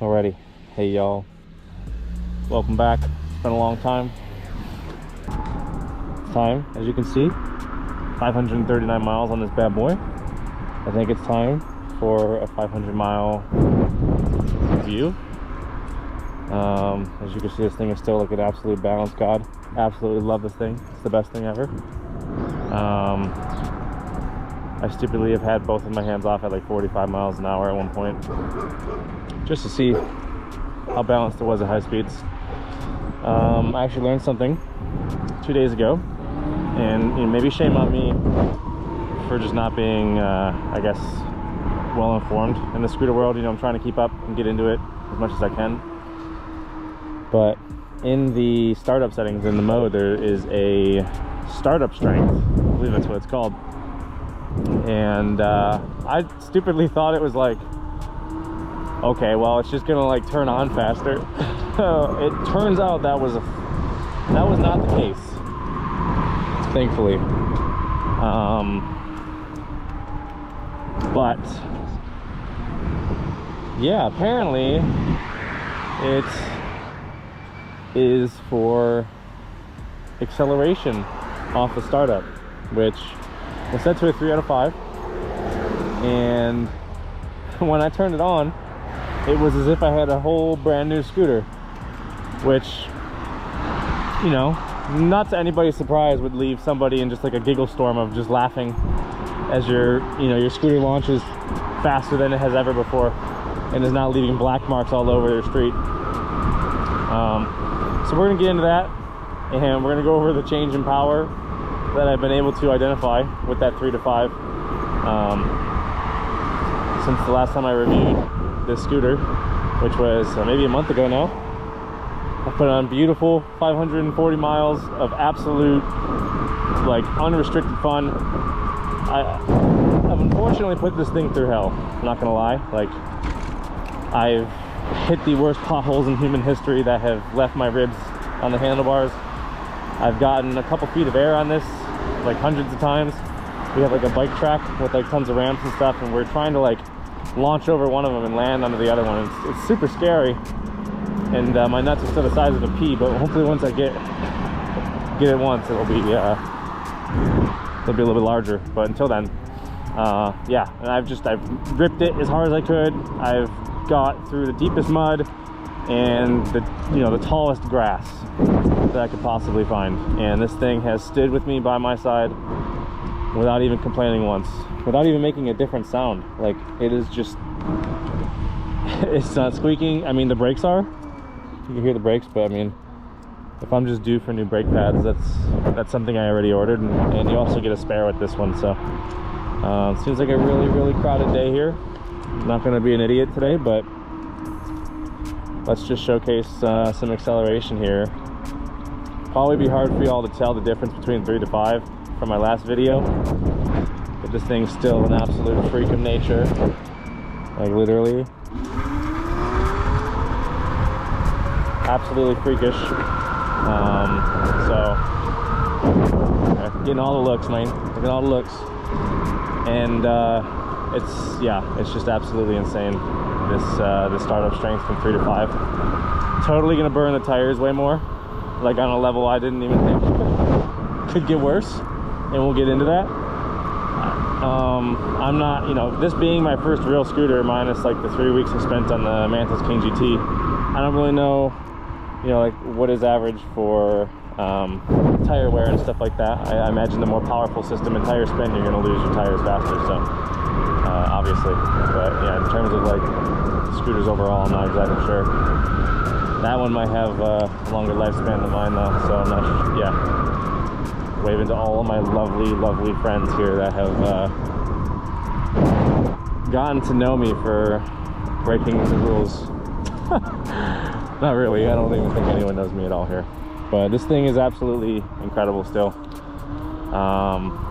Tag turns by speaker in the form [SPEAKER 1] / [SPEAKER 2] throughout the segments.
[SPEAKER 1] Alrighty, hey y'all, welcome back. It's been a long time. Time, as you can see, 539 miles on this bad boy. I think it's time for a 500-mile review. As you can see, this thing is still like an absolute balance god. Absolutely love this thing. It's the best thing ever. I stupidly have had both of my hands off at like 45 miles an hour at one point, just to see how balanced it was at high speeds. I actually learned something 2 days ago, and maybe shame on me for just not being, I guess, well informed in the scooter world. I'm trying to keep up and get into it as much as I can. But in the startup settings in the mode, there is a startup strength. I believe that's what it's called. And I stupidly thought it was like, okay, well, it's just gonna like turn on faster. It turns out that was not the case, thankfully. But yeah, apparently it is for acceleration off the startup, which was set to a 3 out of 5. And when I turned it on, it was as if I had a whole brand new scooter, which, not to anybody's surprise, would leave somebody in just like a giggle storm of just laughing as your scooter launches faster than it has ever before and is now leaving black marks all over their street. So we're gonna get into that, and we're gonna go over the change in power that I've been able to identify with that 3 to 5 since the last time I reviewed this scooter, which was maybe a month ago now. I put on beautiful 540 miles of absolute, like, unrestricted fun. I've unfortunately put this thing through hell, I'm not gonna lie. Like, I've hit the worst potholes in human history that have left my ribs on the handlebars. I've gotten a couple feet of air on this, like hundreds of times. We have like a bike track with like tons of ramps and stuff, and we're trying to like launch over one of them and land onto the other one. It's super scary, and my nuts are still the size of a pea, but hopefully once I get it once, it'll be a little bit larger. But until then, yeah, and I've ripped it as hard as I could. I've got through the deepest mud and the tallest grass that I could possibly find, and this thing has stood with me by my side without even complaining once, without even making a different sound. Like, it is just, it's not squeaking. I mean, the brakes are, you can hear the brakes, but I mean, if I'm just due for new brake pads, that's something I already ordered, and you also get a spare with this one. So seems like a really crowded day here. I'm not going to be an idiot today, but let's just showcase some acceleration here. Probably be hard for y'all to tell the difference between 3 to 5 from my last video, but this thing's still an absolute freak of nature, like literally absolutely freakish. So getting all the looks, man, getting all the looks, and it's just absolutely insane. This startup strength from 3 to 5, totally gonna burn the tires way more, like on a level I didn't even think could get worse, and we'll get into that. I'm not, this being my first real scooter, minus like the 3 weeks I spent on the Mantis King GT, I don't really know, like what is average for tire wear and stuff like that. I imagine the more powerful system and tire spin, you're gonna lose your tires faster, so obviously. But yeah, in terms of like scooters overall, I'm not exactly sure. That one might have a longer lifespan than mine though, so I'm not sure. Yeah, waving to all of my lovely friends here that have gotten to know me for breaking the rules. Not really, I don't even think anyone knows me at all here, but this thing is absolutely incredible still.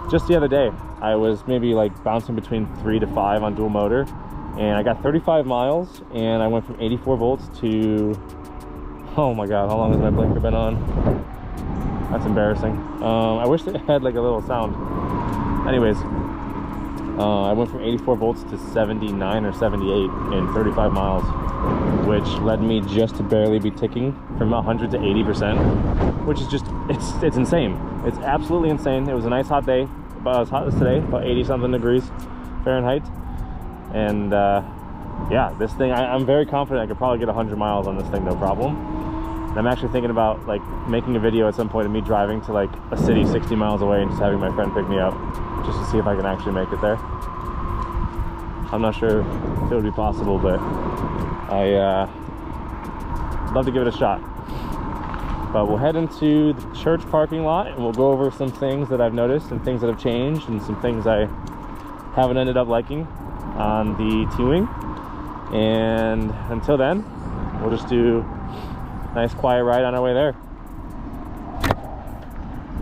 [SPEAKER 1] Just the other day I was maybe like bouncing between 3 to 5 on dual motor, and I got 35 miles, and I went from 84 volts to, oh my god, how long has my blinker been on? That's embarrassing. I wish it had like a little sound. Anyways, I went from 84 volts to 79 or 78 in 35 miles, which led me just to barely be ticking from 100 to 80%, which is just, it's insane. It's absolutely insane. It was a nice hot day, about as hot as today, about 80 something degrees Fahrenheit. And yeah, this thing, I'm very confident I could probably get 100 miles on this thing, no problem. And I'm actually thinking about like making a video at some point of me driving to like a city 60 miles away and just having my friend pick me up, just to see if I can actually make it there. I'm not sure if it would be possible, but I'd love to give it a shot. But we'll head into the church parking lot and we'll go over some things that I've noticed and things that have changed and some things I haven't ended up liking on the Teewing. And until then, we'll just do a nice quiet ride on our way there.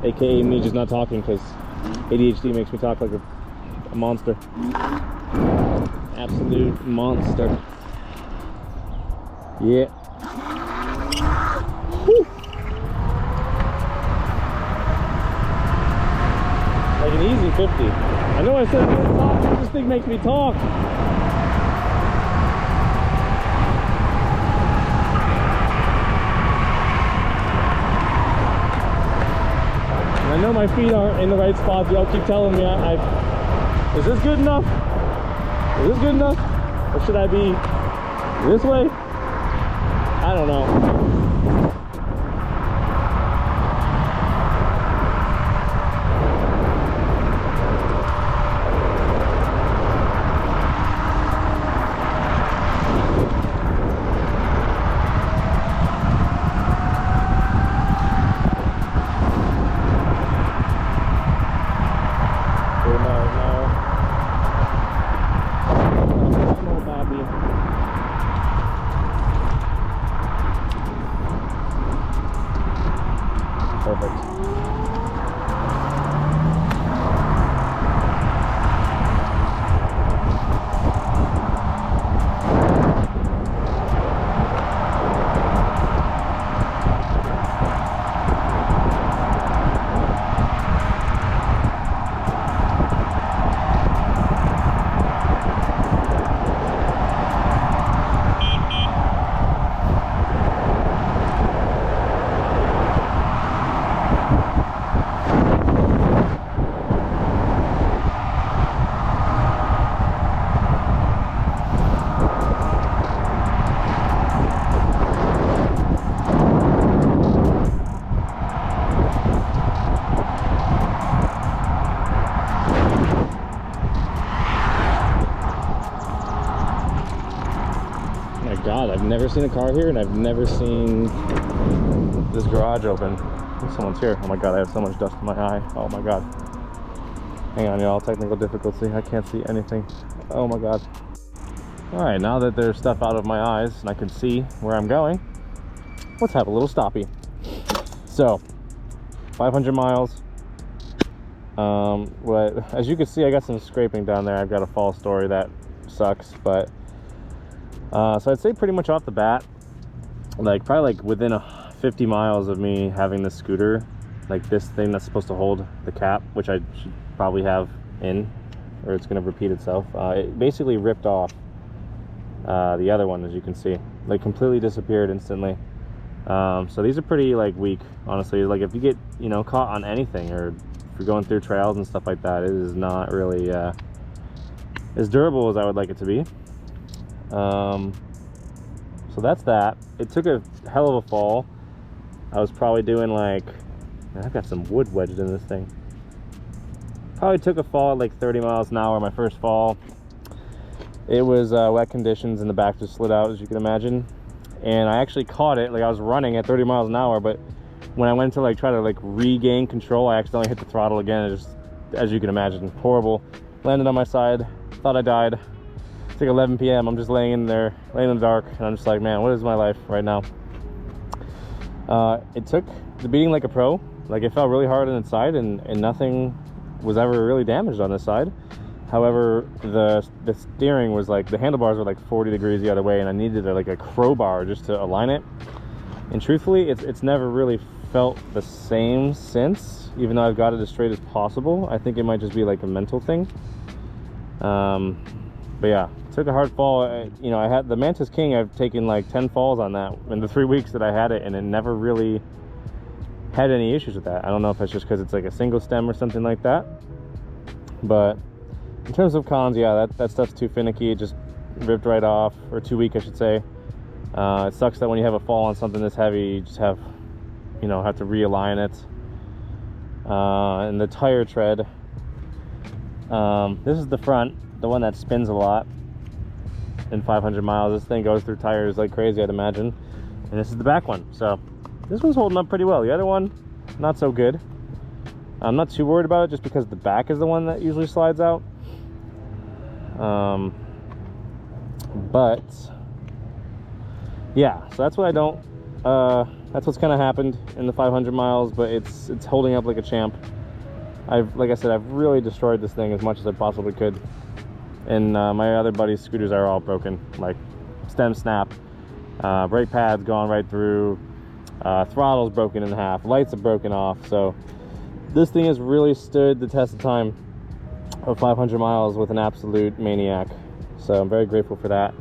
[SPEAKER 1] AKA me just not talking because ADHD makes me talk like a monster. Absolute monster. Yeah. Whew. Like an easy 50. I know I said I didn't talk, but this thing makes me talk. And I know my feet aren't in the right spots. Y'all keep telling me is this good enough? Is this good enough? Or should I be this way? I don't know. God, I've never seen a car here, and I've never seen this garage open. I think someone's here. Oh my God, I have so much dust in my eye. Oh my God. Hang on, y'all. Technical difficulty. I can't see anything. Oh my God. All right, now that there's stuff out of my eyes and I can see where I'm going, let's have a little stoppie. So, 500 miles. As you can see, I got some scraping down there. I've got a fall story that sucks, but so I'd say pretty much off the bat, like probably like within 50 miles of me having this scooter, like this thing that's supposed to hold the cap, which I should probably have in, or it's going to repeat itself, it basically ripped off the other one, as you can see, like completely disappeared instantly. So these are pretty like weak, honestly. Like if you get, you know, caught on anything, or if you're going through trails and stuff like that, it is not really as durable as I would like it to be. So that's that. It took a hell of a fall. I was probably doing like, I've got some wood wedged in this thing. Probably took a fall at like 30 miles an hour, my first fall. It was wet conditions and the back just slid out, as you can imagine. And I actually caught it, like I was running at 30 miles an hour, but when I went to like try to like regain control, I accidentally hit the throttle again. It just, as you can imagine, horrible. Landed on my side, thought I died. It's like 11 p.m. I'm just laying in there, laying in the dark, and I'm just like, man, what is my life right now? It took the beating like a pro. Like it felt really hard on the side, and nothing was ever really damaged on this side. However, the steering was like, the handlebars were like 40 degrees the other way, and I needed like a crowbar just to align it. And truthfully, it's never really felt the same since, even though I've got it as straight as possible. I think it might just be like a mental thing. But yeah, took a hard fall. You know, I had the Mantis King, I've taken like 10 falls on that in the 3 weeks that I had it, and it never really had any issues with that. I don't know if it's just because it's like a single stem or something like that, but in terms of cons, yeah, that stuff's too finicky. It just ripped right off, or too weak, I should say. It sucks that when you have a fall on something this heavy, you just have to realign it. And the tire tread, this is the front, the one that spins a lot in 500 miles. This thing goes through tires like crazy, I'd imagine. And this is the back one. So this one's holding up pretty well. The other one, not so good. I'm not too worried about it just because the back is the one that usually slides out. But yeah, so that's what I don't, that's what's kind of happened in the 500 miles, but it's holding up like a champ. Like I said, I've really destroyed this thing as much as I possibly could. And my other buddies' scooters are all broken, like stem snap, brake pads gone right through, throttle's broken in half, lights are broken off. So this thing has really stood the test of time of 500 miles with an absolute maniac. So I'm very grateful for that.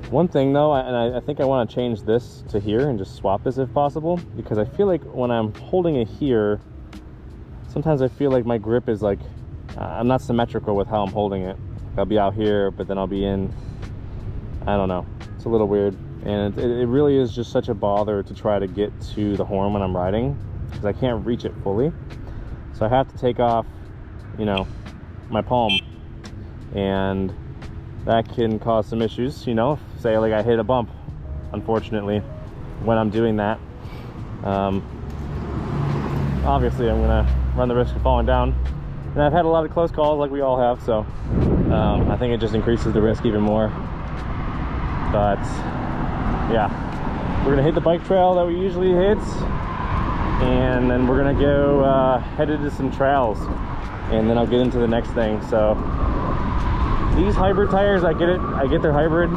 [SPEAKER 1] One thing though, and I think I want to change this to here and just swap this if possible, because I feel like when I'm holding it here, sometimes I feel like my grip is like, I'm not symmetrical with how I'm holding it. I'll be out here, but then I'll be in, I don't know, it's a little weird. And it really is just such a bother to try to get to the horn when I'm riding, because I can't reach it fully. So I have to take off, you know, my palm, and that can cause some issues, you know, say like I hit a bump, unfortunately, when I'm doing that. Obviously I'm gonna run the risk of falling down, and I've had a lot of close calls like we all have, so I think it just increases the risk even more. But yeah, we're gonna hit the bike trail that we usually hit, and then we're gonna go headed to some trails, and then I'll get into the next thing. So these hybrid tires, I get their hybrid,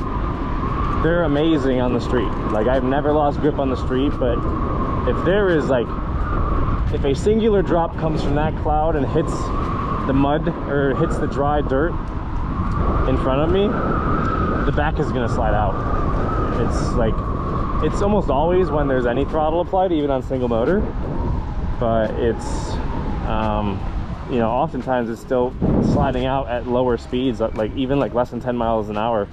[SPEAKER 1] they're amazing on the street. Like, I've never lost grip on the street, but if there is like, if a singular drop comes from that cloud and hits the mud or hits the dry dirt in front of me, the back is gonna slide out. It's like, it's almost always when there's any throttle applied, even on single motor, but it's you know, oftentimes it's still sliding out at lower speeds, like even like less than 10 miles an hour,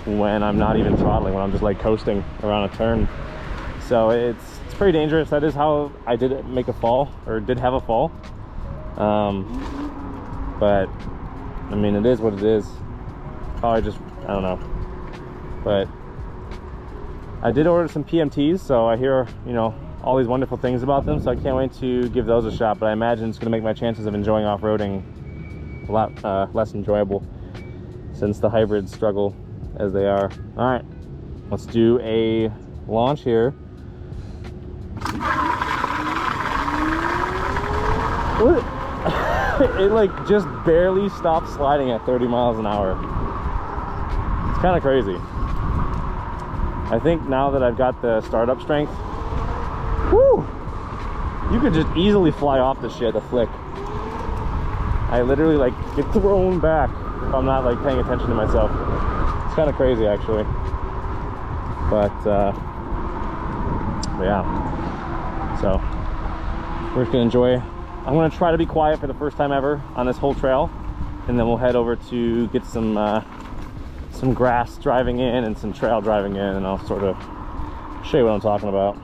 [SPEAKER 1] when I'm not even throttling, when I'm just like coasting around a turn. So it's pretty dangerous. That is how I did make a fall, or did have a fall. But I mean, it is what it is. Probably just, I don't know. But I did order some PMTs, so I hear, you know, all these wonderful things about them, so I can't wait to give those a shot. But I imagine it's going to make my chances of enjoying off-roading a lot less enjoyable, since the hybrids struggle as they are. All right, let's do a launch here. It like just barely stopped sliding at 30 miles an hour. It's kind of crazy. I think now that I've got the startup strength, whoo, you could just easily fly off this shit, the flick. I literally like get thrown back if I'm not like paying attention to myself. It's kind of crazy actually. But yeah, so we're just gonna enjoy. I'm gonna try to be quiet for the first time ever on this whole trail, and then we'll head over to get some grass driving in and some trail driving in, and I'll sort of show you what I'm talking about.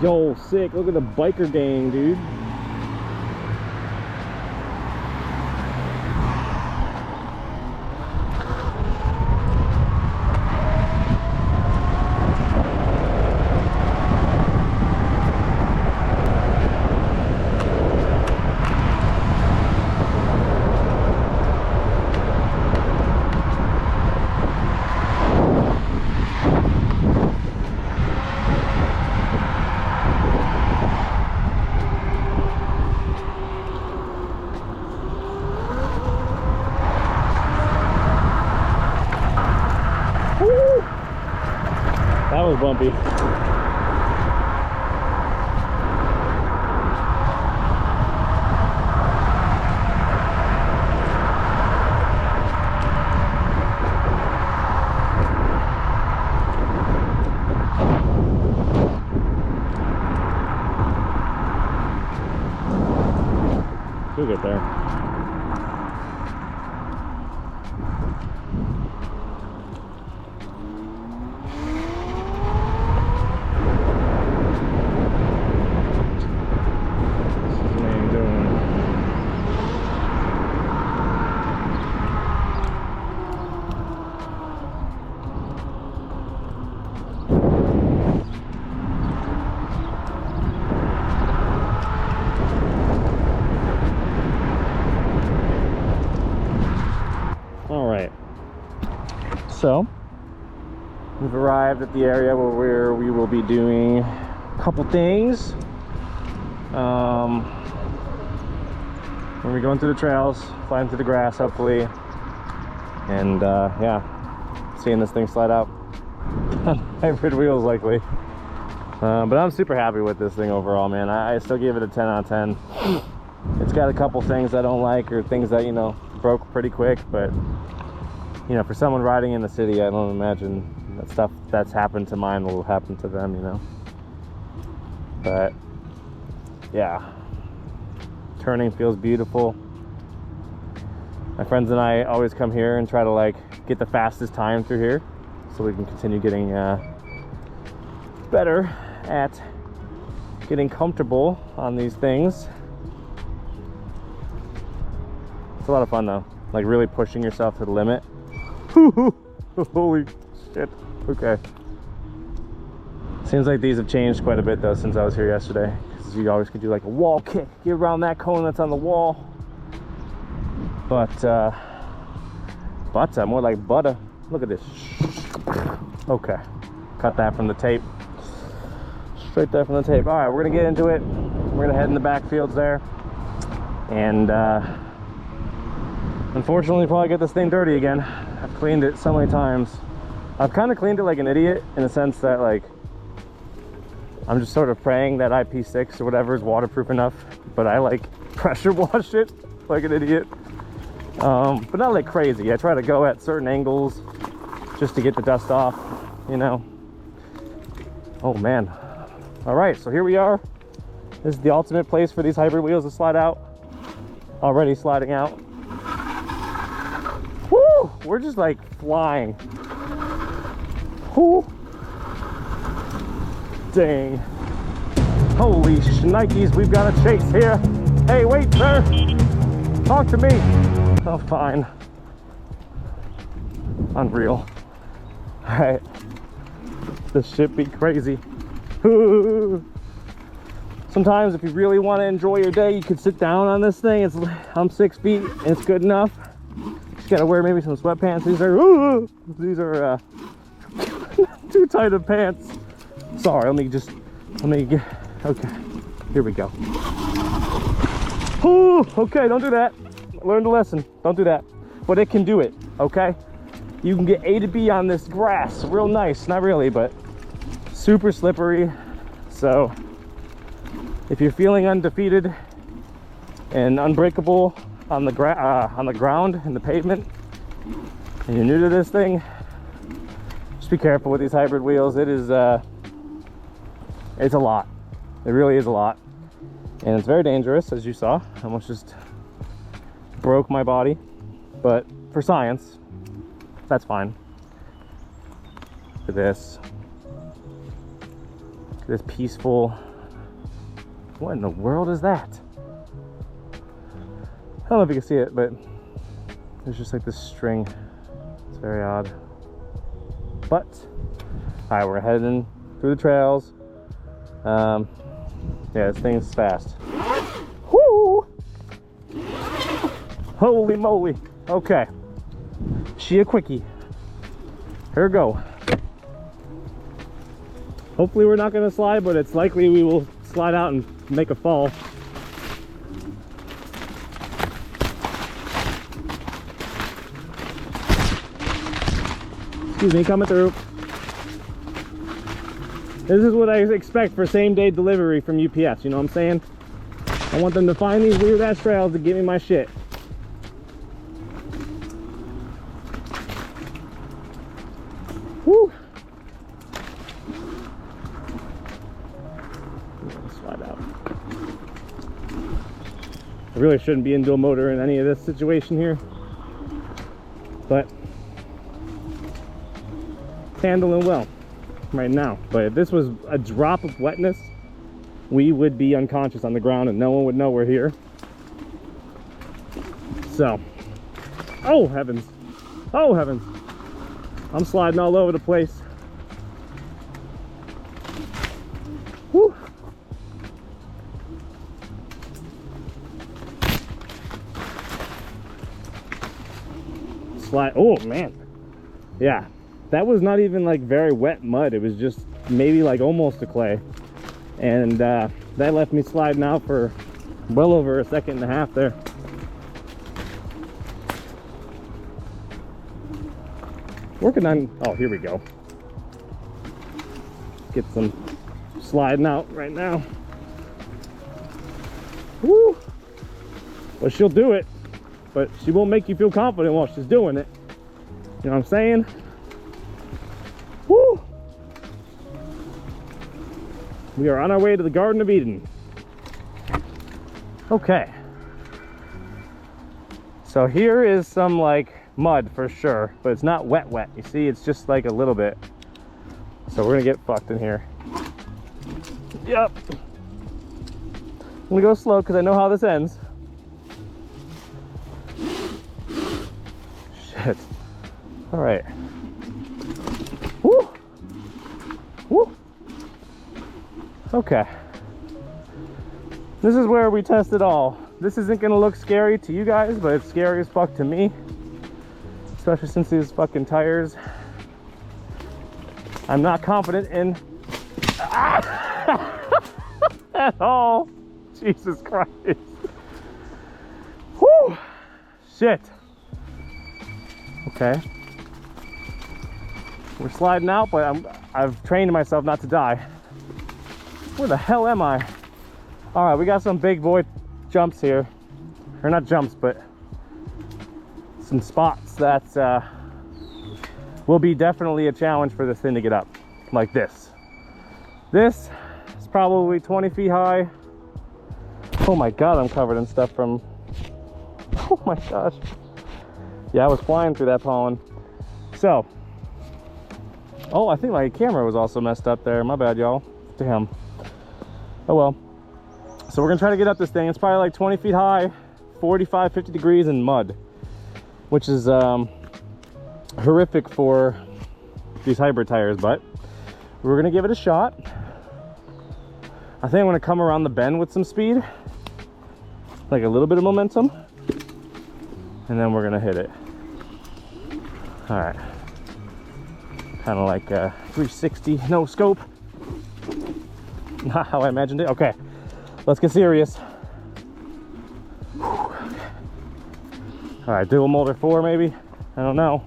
[SPEAKER 1] so sick. Look at the biker gang, dude. That was bumpy. We'll get there. So we've arrived at the area where we will be doing a couple things. When we're going through the trails, flying through the grass, hopefully, and yeah, seeing this thing slide out on hybrid wheels likely. But I'm super happy with this thing overall, man. I still give it a 10 out of 10. It's got a couple things I don't like, or things that, you know, broke pretty quick, but you know, for someone riding in the city, I don't imagine that stuff that's happened to mine will happen to them, you know. But yeah, turning feels beautiful. My friends and I always come here and try to like get the fastest time through here so we can continue getting better at getting comfortable on these things. It's a lot of fun though, like really pushing yourself to the limit. Holy shit. Okay. Seems like these have changed quite a bit though since I was here yesterday. Because you always could do like a wall kick, get around that cone that's on the wall. But more like butter. Look at this. Okay. Cut that from the tape. Straight there from the tape. Alright, we're gonna get into it. We're gonna head in the backfields there. And unfortunately probably get this thing dirty again. I've cleaned it so many times. I've kind of cleaned it like an idiot in the sense that like I'm just sort of praying that IP6 or whatever is waterproof enough, but I like pressure washed it like an idiot. But not like crazy. I try to go at certain angles just to get the dust off, you know. Oh man. All right, so here we are. This is the ultimate place for these hybrid wheels to slide out. Already sliding out. Woo! We're just like flying. Whoo! Dang. Holy shnikes, we've got a chase here. Hey, wait, sir. Talk to me. Oh, fine. Unreal. All right. This shit be crazy. Sometimes if you really want to enjoy your day, you could sit down on this thing. I'm 6 feet and it's good enough. Just gotta wear maybe some sweatpants. These are too tight of pants. Sorry, let me get, okay, here we go. Okay, don't do that. Learned a lesson, don't do that. But it can do it, okay? You can get A to B on this grass, real nice, not really, but super slippery. So if you're feeling undefeated and unbreakable on the ground and the pavement, and you're new to this thing, just be careful with these hybrid wheels. It is it's a lot. It really is a lot, and it's very dangerous, as you saw. I almost just broke my body, but for science, that's fine. Look at this. This peaceful What in the world is that? I don't know if you can see it, but there's just like this string. It's very odd. But, all right, we're heading through the trails. Yeah, this thing's fast. Woo! Holy moly. Okay. She a quickie. Here we go. Hopefully we're not gonna slide, but it's likely we will slide out and make a fall. Excuse me, coming through. This is what I expect for same-day delivery from UPS, you know what I'm saying? I want them to find these weird-ass trails to give me my shit. Woo! Slide out. I really shouldn't be in dual motor in any of this situation here, but it's handling well right now. But if this was a drop of wetness, we would be unconscious on the ground and no one would know we're here. So, oh heavens, oh heavens, I'm sliding all over the place. Woo. Slide, oh man, yeah, that was not even like very wet mud. It was just maybe like almost a clay. And that left me sliding out for well over a second and a half there. Working on, oh, here we go. Get some sliding out right now. Woo! Well, she'll do it, but she won't make you feel confident while she's doing it. You know what I'm saying? Woo! We are on our way to the Garden of Eden. Okay. So here is some like mud for sure, but it's not wet wet. You see, it's just like a little bit. So we're gonna get fucked in here. Yep. I'm gonna go slow because I know how this ends. Shit. All right. Woo. Woo. Okay. This is where we test it all. This isn't gonna look scary to you guys, but it's scary as fuck to me. Especially since these fucking tires. I'm not confident in at all. Jesus Christ. Whew. Shit. Okay. We're sliding out, but I've trained myself not to die. Where the hell am I? All right, we got some big boy jumps here. Or not jumps, but some spots that will be definitely a challenge for this thing to get up. Like this. This is probably 20 feet high. Oh my God, I'm covered in stuff from, oh my gosh. Yeah, I was flying through that pollen. So, oh, I think my camera was also messed up there. My bad, y'all. Damn. Oh well. So we're gonna try to get up this thing. It's probably like 20 feet high, 45, 50 degrees in mud, which is horrific for these hybrid tires, but we're gonna give it a shot. I think I'm gonna come around the bend with some speed, like a little bit of momentum, and then we're gonna hit it. All right. Kind of like a 360 no scope. Not how I imagined it. Okay, let's get serious. All right, dual motor 4 maybe. I don't know.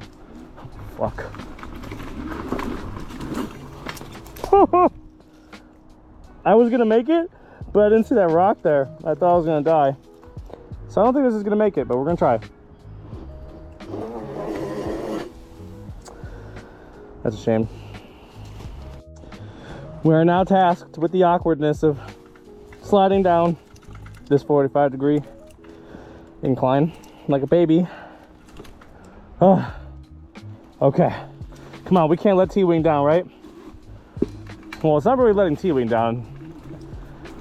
[SPEAKER 1] Fuck. I was gonna make it, but I didn't see that rock there. I thought I was gonna die. So I don't think this is gonna make it, but we're gonna try. That's a shame. We are now tasked with the awkwardness of sliding down this 45-degree incline like a baby. Oh, okay. Come on, we can't let Teewing down, right? Well, it's not really letting Teewing down.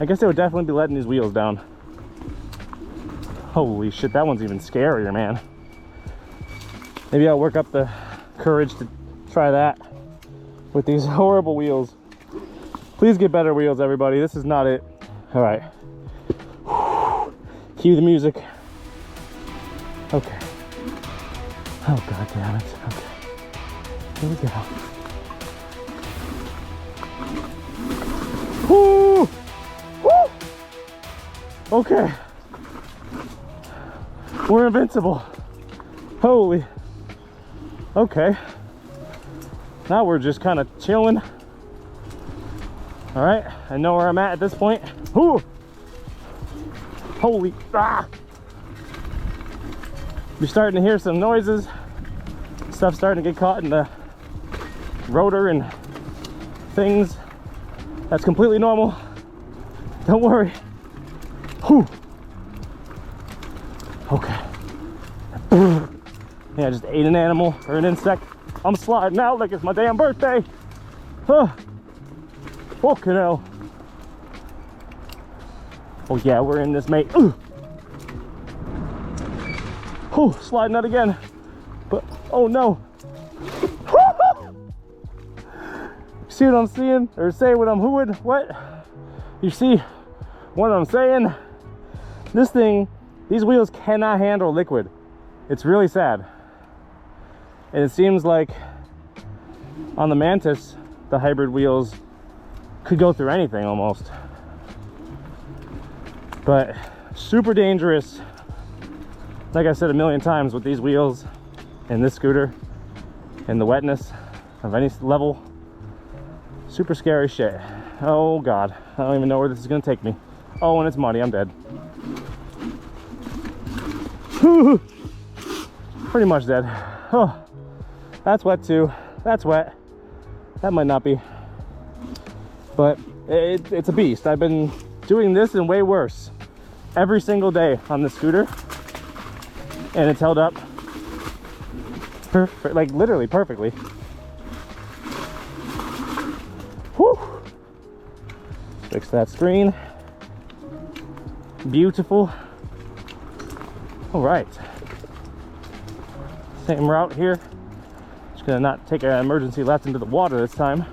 [SPEAKER 1] I guess they would definitely be letting these wheels down. Holy shit, that one's even scarier, man. Maybe I'll work up the courage to try that with these horrible wheels. Please get better wheels, everybody. This is not it. All right. Cue the music. Okay. Oh, God damn it. Okay. Here we go. Woo! Woo! Okay. We're invincible. Holy. Okay. Now we're just kind of chilling. All right. I know where I'm at this point. Woo! Holy. Ah! You're starting to hear some noises. Stuff starting to get caught in the rotor and things. That's completely normal. Don't worry. Whew. Okay. Yeah, I just ate an animal or an insect. I'm sliding out like it's my damn birthday. Huh. Fucking hell. Oh yeah, we're in this, mate. Oh, sliding out again. But, oh no. See what I'm seeing? Or say what I'm hooing? What? You see what I'm saying? This thing, these wheels cannot handle liquid. It's really sad. And it seems like on the Mantis, the hybrid wheels could go through anything almost. But super dangerous. Like I said a million times, with these wheels and this scooter and the wetness of any level, super scary shit. Oh God, I don't even know where this is gonna take me. Oh, and it's muddy, I'm dead. Pretty much dead. Oh, that's wet too. That's wet. That might not be, but it's a beast. I've been doing this and way worse every single day on the scooter, and it's held up perfect, like literally perfectly. Whew. Fix that screen. Beautiful. All right, same route here. Just gonna not take an emergency left into the water this time.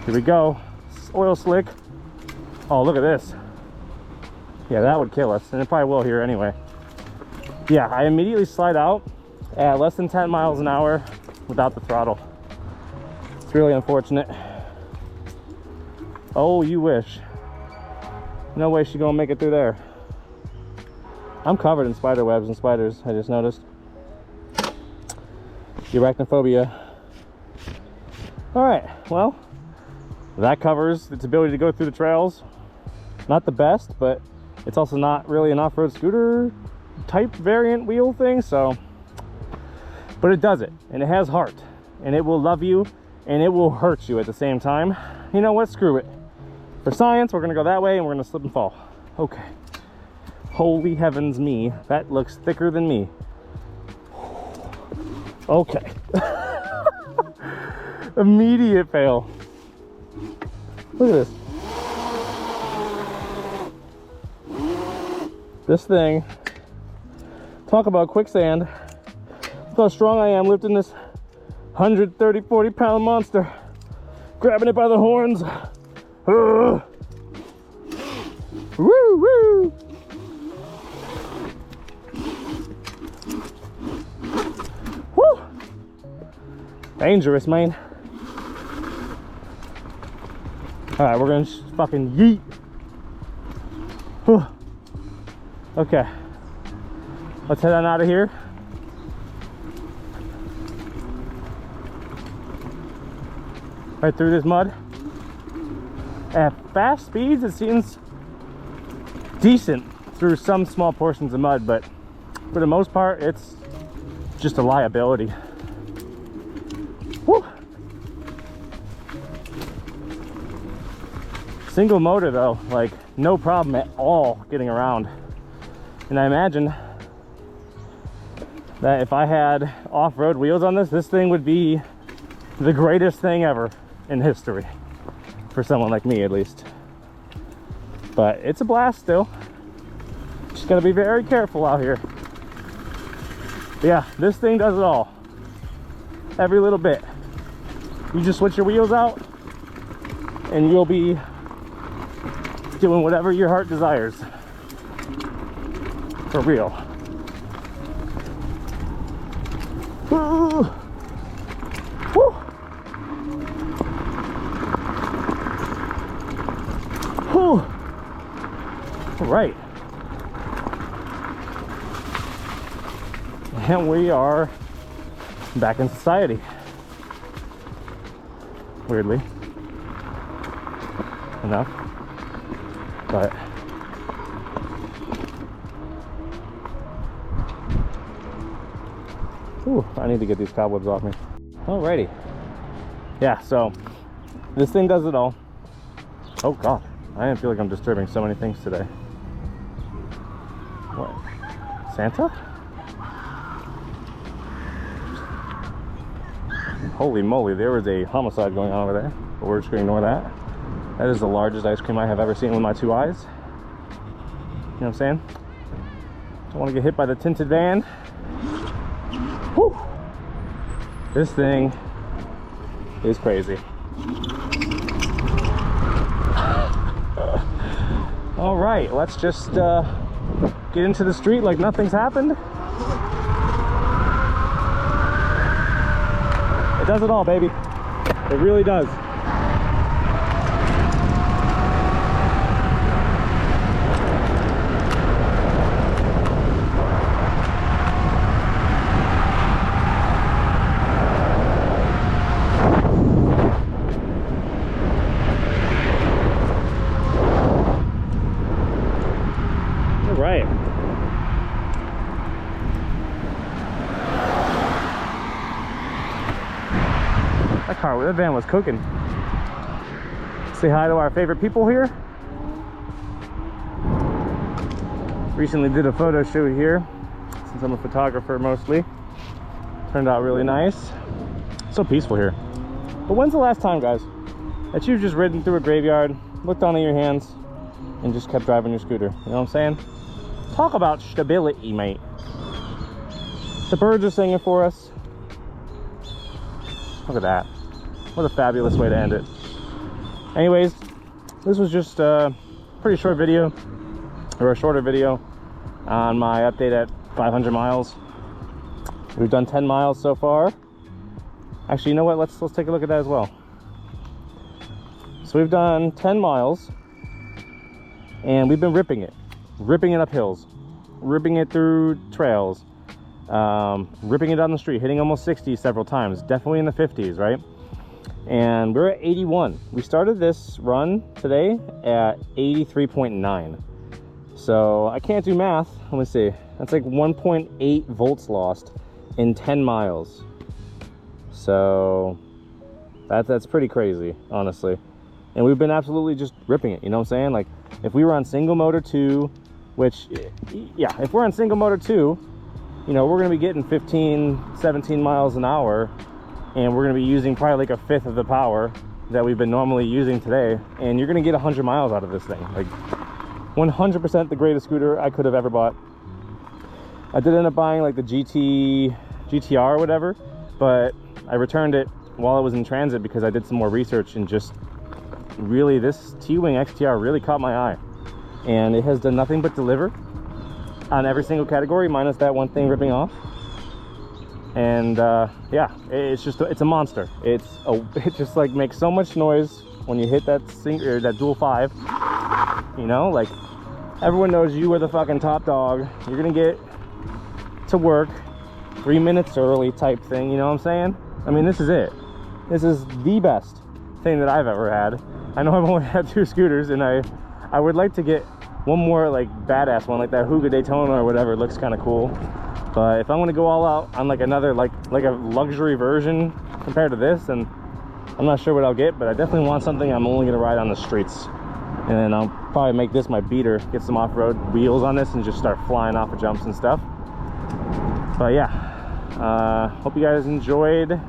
[SPEAKER 1] Here we go. Oil slick. Oh, look at this. Yeah, that would kill us, and it probably will here anyway. Yeah, I immediately slide out at less than 10 miles an hour without the throttle. It's really unfortunate. Oh, you wish. No way she's gonna make it through there. I'm covered in spider webs and spiders, I just noticed. The arachnophobia. All right, well, that covers its ability to go through the trails. Not the best, but it's also not really an off-road scooter type variant wheel thing, so, but it does it, and it has heart, and it will love you, and it will hurt you at the same time. You know what? Screw it. For science, we're gonna go that way, and we're gonna slip and fall. Okay. Holy heavens me, that looks thicker than me. Okay. Immediate fail. Look at this. This thing, talk about quicksand. Look how strong I am lifting this 130, 40 pound monster. Grabbing it by the horns. Woo, woo. Woo. Dangerous, man. All right, we're gonna fucking yeet. Whew. Okay, let's head on out of here. Right through this mud. At fast speeds, it seems decent through some small portions of mud, but for the most part, it's just a liability. Woo. Single motor though, like no problem at all getting around. And I imagine that if I had off-road wheels on this, this thing would be the greatest thing ever in history. For someone like me, at least. But it's a blast still. Just gotta be very careful out here. But yeah, this thing does it all. Every little bit. You just switch your wheels out and you'll be doing whatever your heart desires. For real. Woo. Woo. Whew. All right. And we are back in society. Weirdly enough. But ooh, I need to get these cobwebs off me. Alrighty. Yeah, so this thing does it all. Oh god. I feel like I'm disturbing so many things today. What? Santa? Holy moly, there was a homicide going on over there. But we're just going to ignore that. That is the largest ice cream I have ever seen with my two eyes. You know what I'm saying? Don't want to get hit by the tinted van. Whew. This thing is crazy. All right, let's just get into the street like nothing's happened. It does it all, baby. It really does. That van was cooking. Say hi to our favorite people here. Recently did a photo shoot here, since I'm a photographer mostly. Turned out really nice. So peaceful here. But when's the last time, guys, that you've just ridden through a graveyard, looked down at your hands, and just kept driving your scooter? You know what I'm saying? Talk about stability, mate. The birds are singing for us. Look at that. What a fabulous way to end it. Anyways, this was just a pretty short video, or a shorter video on my update at 500 miles. We've done 10 miles so far. Actually, you know what? Let's take a look at that as well. So we've done 10 miles and we've been ripping it up hills, ripping it through trails, ripping it on the street, hitting almost 60 several times, definitely in the 50s, right? And we're at 81. We started this run today at 83.9. So I can't do math. Let me see. That's like 1.8 volts lost in 10 miles. So that's pretty crazy, honestly. And we've been absolutely just ripping it, you know what I'm saying? Like if we were on single motor 2, which, yeah, if we're on single motor 2, you know, we're gonna be getting 15, 17 miles an hour, and we're gonna be using probably like a fifth of the power that we've been normally using today, and you're gonna get 100 miles out of this thing. Like 100% the greatest scooter I could have ever bought. I did end up buying like the GTR or whatever, but I returned it while it was in transit because I did some more research, and just really this Teewing XTR really caught my eye, and it has done nothing but deliver on every single category minus that one thing ripping off. And yeah, it's a monster. It just like makes so much noise when you hit that that dual 5. You know, like everyone knows you are the fucking top dog. You're gonna get to work 3 minutes early type thing, you know what I'm saying? I mean, this is it. This is the best thing that I've ever had. I know I've only had 2 scooters, and I would like to get one more like badass one, like that Huga Daytona or whatever. It looks kind of cool. But if I'm gonna go all out on like another like a luxury version compared to this, then I'm not sure what I'll get. But I definitely want something I'm only gonna ride on the streets. And then I'll probably make this my beater, get some off-road wheels on this and just start flying off of jumps and stuff. But yeah, hope you guys enjoyed.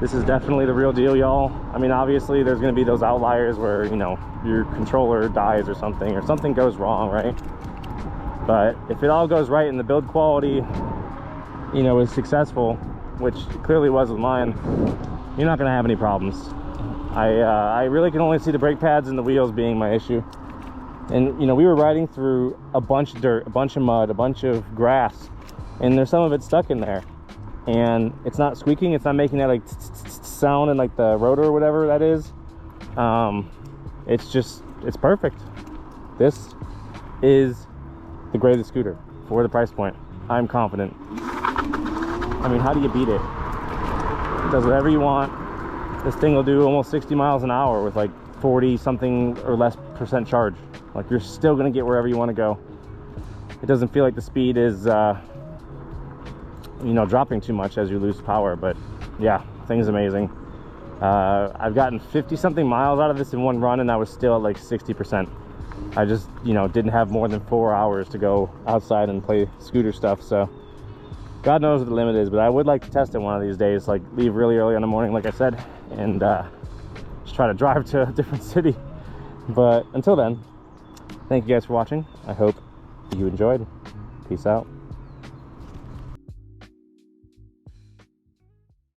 [SPEAKER 1] This is definitely the real deal, y'all. I mean, obviously there's gonna be those outliers where, you know, your controller dies or something goes wrong, right? But if it all goes right and the build quality, you know, is successful, which clearly was with mine, you're not gonna have any problems. I really can only see the brake pads and the wheels being my issue. And you know, we were riding through a bunch of dirt, a bunch of mud, a bunch of grass, and there's some of it stuck in there, and it's not squeaking, it's not making that like sound in like the rotor or whatever that is. It's perfect. This is the greatest scooter for the price point. I'm confident. I mean, how do you beat it? It does whatever you want. This thing will do almost 60 miles an hour with like 40 something or less % charge. Like, you're still gonna get wherever you want to go. It doesn't feel like the speed is you know, dropping too much as you lose power. But yeah, thing's amazing. I've gotten 50 something miles out of this in one run, and I was still at like 60%. I just, you know, didn't have more than 4 hours to go outside and play scooter stuff, so God knows what the limit is. But I would like to test it one of these days, like leave really early in the morning like I said, and just try to drive to a different city. But until then, thank you guys for watching. I hope you enjoyed. Peace out.